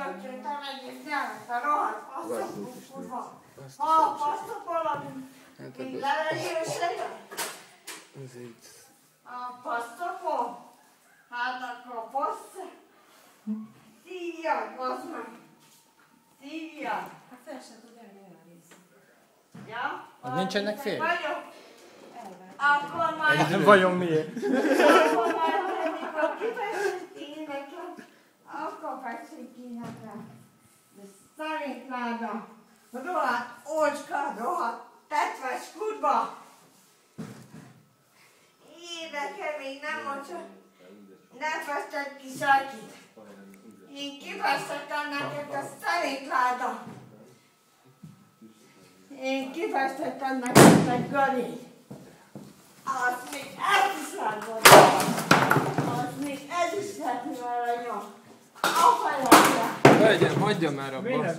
Öcsém, te megyél nyelvet, a rohadt passzapó, kurva. Ha a passzap valami, így levegyél se jön. A passzapó? Hát akkor passz. Szívjad, bassz meg. Szívjad. Hát fel sem tud elni olyan rész. Ja? Az nincsenek fél? Vagyok. Akkor majd... Nem vagyunk miért? Akkor majd, amikor kifejtsük ki nekem, akkor fejtsük ki nekem. De szerintláda, rohadt ócska, rohadt tetves kurva. Énekem még nem mondja, nem feszted ki senkit. Én kifesztettem neked a szerintláda. Én kifesztettem neked egy galit. Az még ez is lett volna. Az még ez is lett volna jó. A fejemre. Hölgyem, hagyja már a bassz.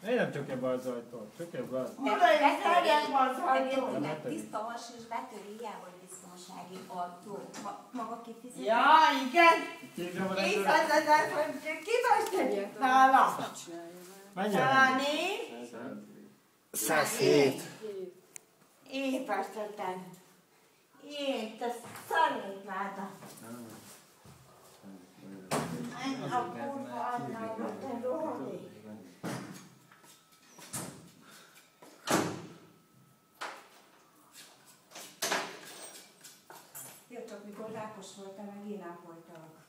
Miért nem csukja be az ajtót? Csukja be az. Oda is terjen az ajtó. Meg tiszta vas és betöri, hiába biztonsági ajtó. Maga kifizet. Ja, igen. Képzeld van 200 000 hogy kifesztetjük nála. Menjen! Száni. 107. Én festettem. Én, te szerintláda. A kurva anyába, te rohadék. Jó, csak mikor rákos voltam, meg én ápoltalak.